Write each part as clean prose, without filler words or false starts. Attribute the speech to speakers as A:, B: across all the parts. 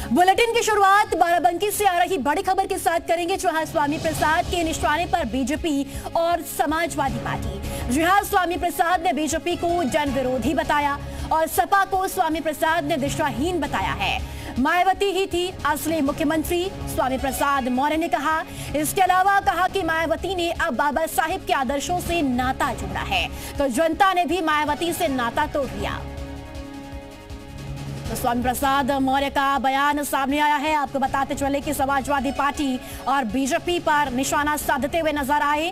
A: Bulletin की शुरुआत बाराबंकी से आ रही बड़ी खबर के साथ करेंगे, जहां स्वामी प्रसाद के निशाने पर बीजेपी और समाजवादी पार्टी। जहां स्वामी प्रसाद ने बीजेपी को जन विरोधी बताया और सपा को स्वामी प्रसाद ने दिशाहीन बताया है। मायावती ही थी असली मुख्यमंत्री, स्वामी प्रसाद मौर्य ने कहा। इसके अलावा कहा कि मायावती ने अब बाबा साहिब के आदर्शों से नाता जोड़ा है, तो जनता ने भी मायावती से नाता तोड़ लिया। तो स्वामी प्रसाद मौर्य का बयान सामने आया है। आपको बताते चले कि समाजवादी पार्टी और बीजेपी पर निशाना साधते हुए नजर आए।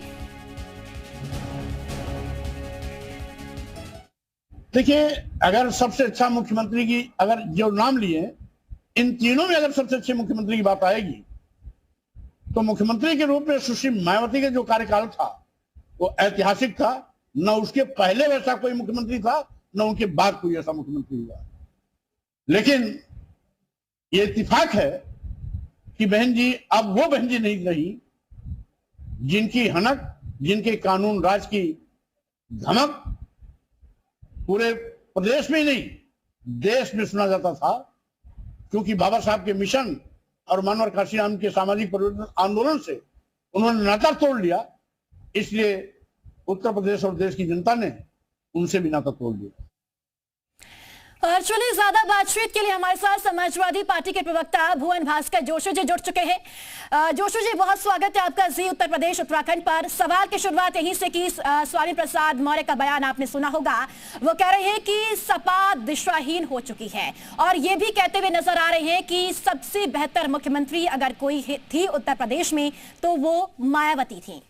B: देखिए, अगर सबसे अच्छा मुख्यमंत्री की अगर जो नाम लिए इन तीनों में अगर सबसे अच्छे मुख्यमंत्री की बात आएगी तो मुख्यमंत्री के रूप में सुश्री मायावती का जो कार्यकाल था वो ऐतिहासिक था। न उसके पहले वैसा कोई मुख्यमंत्री था, न उनके बाद कोई ऐसा मुख्यमंत्री हुआ। लेकिन ये इत्तेफाक है कि बहन जी अब वो बहन जी नहीं रही जिनकी हनक, जिनके कानून राज की धमक पूरे प्रदेश में ही नहीं देश में सुना जाता था। क्योंकि बाबा साहब के मिशन और मानवर काशीराम के सामाजिक परिवर्तन आंदोलन से उन्होंने नाता तोड़ लिया, इसलिए उत्तर प्रदेश और देश की जनता ने उनसे भी नाता तोड़ लिया।
A: और चलिए, ज्यादा बातचीत के लिए हमारे साथ समाजवादी पार्टी के प्रवक्ता भुवन भास्कर जोशी जी जुड़ चुके हैं। जोशी जी, बहुत स्वागत है आपका जी उत्तर प्रदेश उत्तराखंड पर। सवाल की शुरुआत यहीं से की स्वामी प्रसाद मौर्य का बयान आपने सुना होगा। वो कह रहे हैं कि सपा दिशाहीन हो चुकी है और ये भी कहते हुए नजर आ रहे हैं कि सबसे बेहतर मुख्यमंत्री अगर कोई थी उत्तर प्रदेश में तो वो मायावती थी।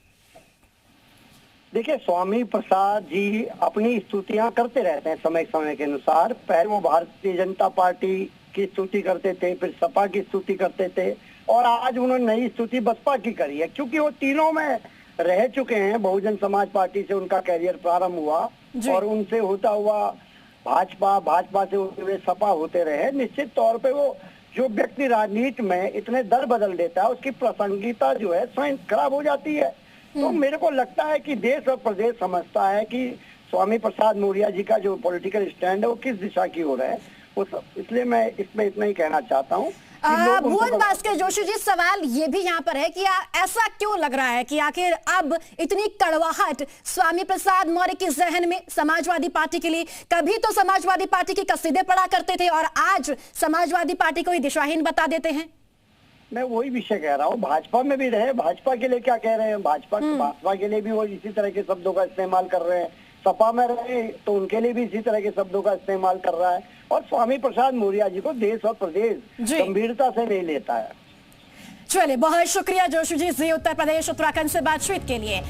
C: देखिए, स्वामी प्रसाद जी अपनी स्तुतियां करते रहते हैं समय समय के अनुसार। पहले वो भारतीय जनता पार्टी की स्तुति करते थे, फिर सपा की स्तुति करते थे और आज उन्होंने नई स्तुति बसपा की करी है। क्योंकि वो तीनों में रह चुके हैं। बहुजन समाज पार्टी से उनका कैरियर प्रारंभ हुआ और उनसे होता हुआ भाजपा, भाजपा से होते हुए सपा होते रहे। निश्चित तौर पर वो जो व्यक्ति राजनीति में इतने दर बदल देता है उसकी प्रासंगिकता जो है स्वयं खराब हो जाती है। तो मेरे को लगता है कि देश और प्रदेश समझता है कि स्वामी प्रसाद मौर्य जी का जो पॉलिटिकल स्टैंड है वो किस दिशा की ओर है। इसलिए मैं इसमें इतना ही कहना चाहता हूँ।
A: भुवन भास्कर जोशी जी, सवाल ये भी यहाँ पर है कि ऐसा क्यों लग रहा है कि आखिर अब इतनी कड़वाहट स्वामी प्रसाद मौर्य के जहन में समाजवादी पार्टी के लिए? कभी तो समाजवादी पार्टी की कसीदे पढ़ा करते थे और आज समाजवादी पार्टी को ही दिशाहीन बता देते हैं।
C: मैं वही विषय कह रहा हूँ। भाजपा में भी रहे, भाजपा के लिए क्या कह रहे हैं, भाजपा के लिए भी वो इसी तरह के शब्दों का इस्तेमाल कर रहे हैं। सपा में रहे तो उनके लिए भी इसी तरह के शब्दों का इस्तेमाल कर रहा है। और स्वामी प्रसाद मौर्य जी को देश और प्रदेश गंभीरता से नहीं लेता है।
A: चलिए, बहुत शुक्रिया जोशी जी उत्तर प्रदेश उत्तराखंड से बातचीत के लिए।